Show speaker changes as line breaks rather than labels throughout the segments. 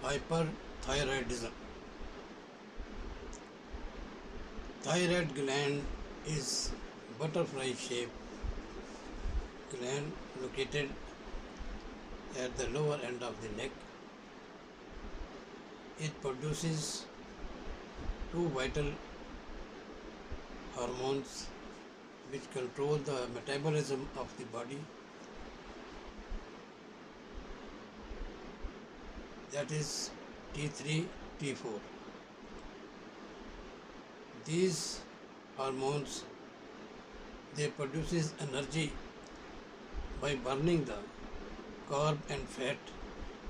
Hyperthyroidism. Thyroid gland is butterfly-shaped gland located at the lower end of the neck. It produces two vital hormones which control the metabolism of the body, that is T3, T4. These hormones, they produces energy by burning the carb and fat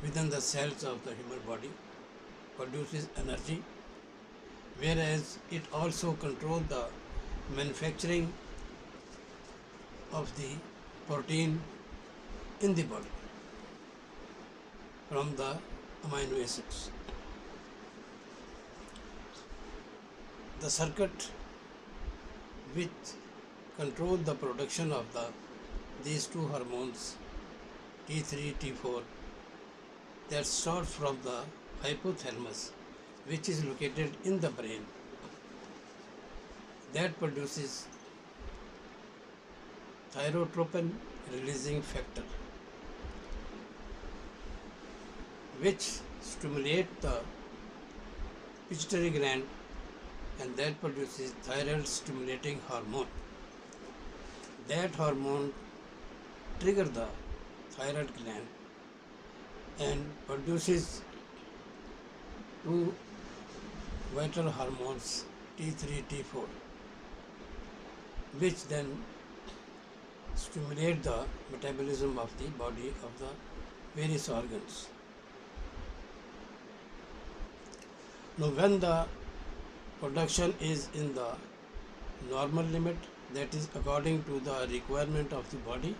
within the cells of the human body, produces energy, whereas it also controls the manufacturing of the protein in the body from the amino acids. The circuit which control the production of these two hormones T3, T4, that starts from the hypothalamus, which is located in the brain, that produces thyrotropin releasing factor, which stimulate the pituitary gland, and that produces thyroid stimulating hormone. That hormone triggers the thyroid gland and produces two vital hormones T3, T4, which then stimulate the metabolism of the body of the various organs. Now, when the production is in the normal limit, that is according to the requirement of the body,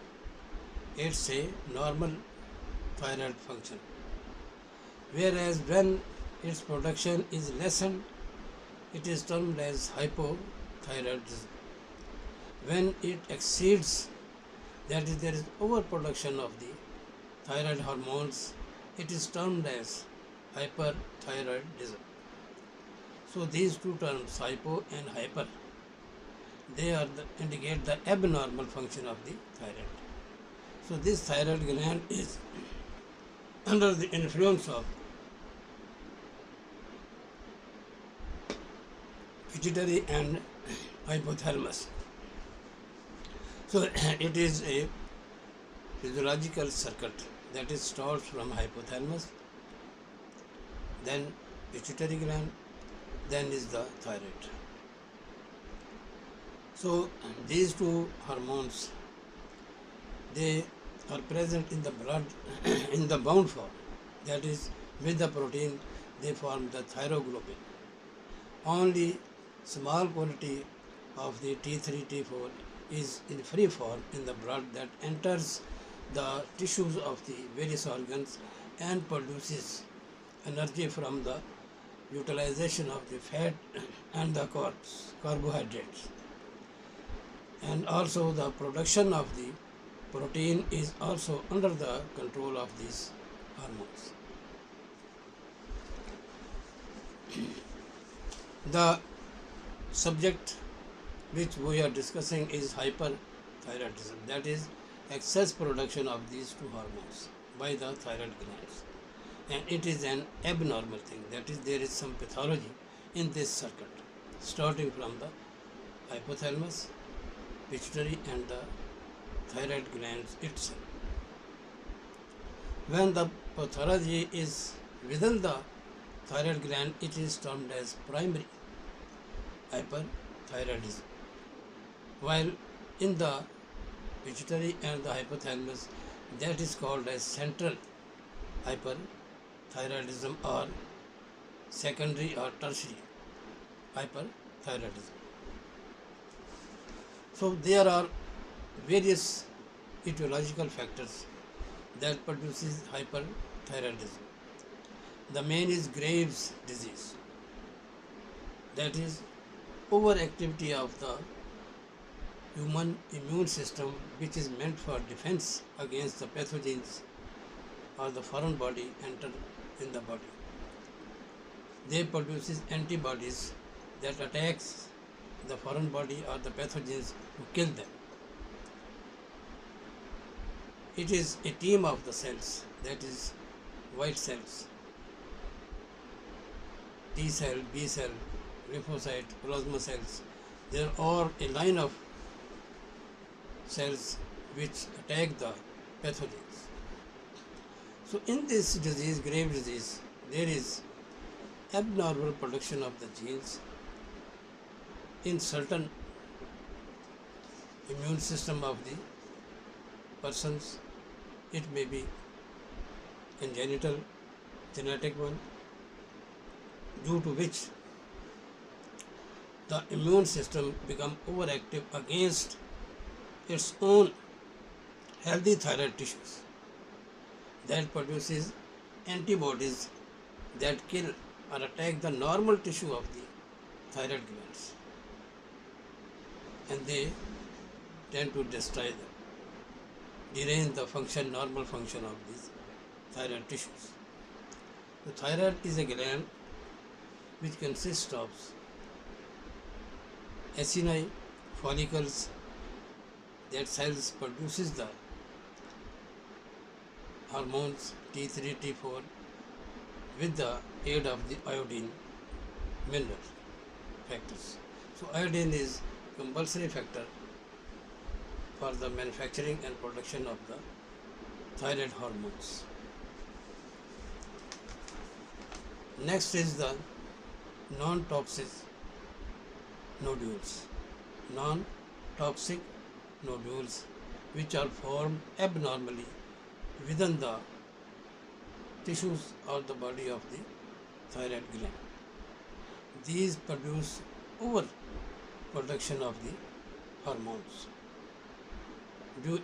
it's a normal thyroid function. Whereas when its production is lessened, it is termed as hypothyroidism. When it exceeds, that is, there is overproduction of the thyroid hormones, it is termed as hyperthyroidism. So these two terms, hypo and hyper, they indicate the abnormal function of the thyroid. So this thyroid gland is under the influence of pituitary and hypothalamus. So it is a physiological circuit that is starts from hypothalamus, then pituitary gland, then is the thyroid. So these two hormones, they are present in the blood in the bound form, that is with the protein they form the thyroglobulin. Only small quantity of the T3, T4 is in free form in the blood that enters the tissues of the various organs and produces energy from the utilization of the fat and the carbs, carbohydrates. And also the production of the protein is also under the control of these hormones. The subject which we are discussing is hyperthyroidism, that is excess production of these two hormones by the thyroid glands, and it is an abnormal thing, that is there is some pathology in this circuit starting from the hypothalamus, pituitary and the thyroid glands itself. When the pathology is within the thyroid gland, it is termed as primary hyperthyroidism, while in the pituitary and the hypothalamus, that is called as central hyperthyroidism or secondary or tertiary hyperthyroidism. So there are various etiological factors that produces hyperthyroidism. The main is Graves' disease, that is overactivity of the human immune system, which is meant for defense against the pathogens or the foreign body enter in the body. they produces antibodies that attacks the foreign body or the pathogens to kill them. It is a team of the cells, that is white cells, T cell, B cell, lymphocyte, plasma cells. They are all a line of cells which attack the pathogens. So in this disease, grave disease, there is abnormal production of the genes in certain immune system of the persons. It may be congenital, genetic one, due to which the immune system become overactive against its own healthy thyroid tissues, that produces antibodies that kill or attack the normal tissue of the thyroid glands, and they tend to destroy them, derange the function, normal function of these thyroid tissues. The thyroid is a gland which consists of acini, follicles, that cells produces the hormones T3, T4 with the aid of the iodine mineral factors. So iodine is compulsory factor for the manufacturing and production of the thyroid hormones. Next is the non-toxic nodules. Non-toxic nodules which are formed abnormally within the tissues or the body of the thyroid gland. These produce overproduction of the hormones.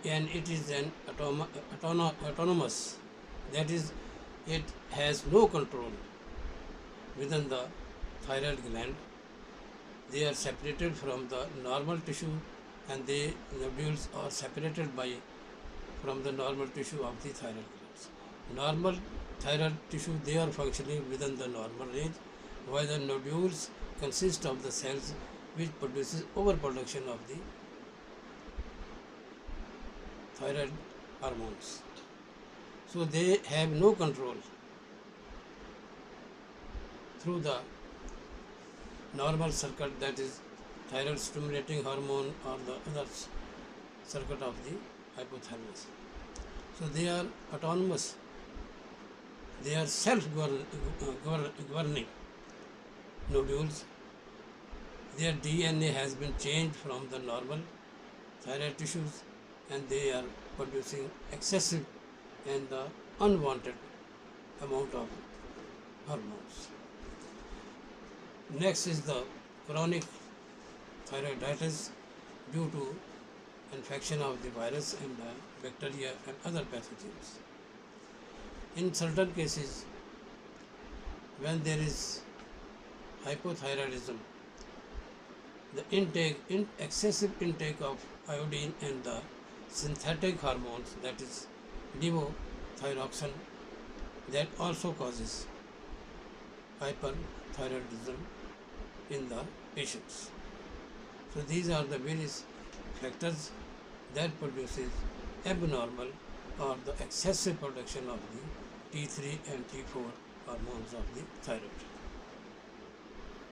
And it is an autonomous, that is, it has no control within the thyroid gland. They are separated from the normal tissue, and the nodules are separated from the normal tissue of the thyroid glands. Normal thyroid tissue, they are functioning within the normal range, while the nodules consist of the cells which produces overproduction of the thyroid hormones. So they have no control through the normal circuit, that is thyroid stimulating hormone, or the other circuit of the hypothalamus. So they are autonomous, they are self-governing nodules. Their DNA has been changed from the normal thyroid tissues, and they are producing excessive and the unwanted amount of hormones. Next is the chronic thyroiditis due to infection of the virus and the bacteria and other pathogens. In certain cases, when there is hypothyroidism, the excessive intake of iodine and the synthetic hormones, that is levothyroxine, that also causes hyperthyroidism in the patients. So these are the various factors that produces abnormal or the excessive production of the T3 and T4 hormones of the thyroid.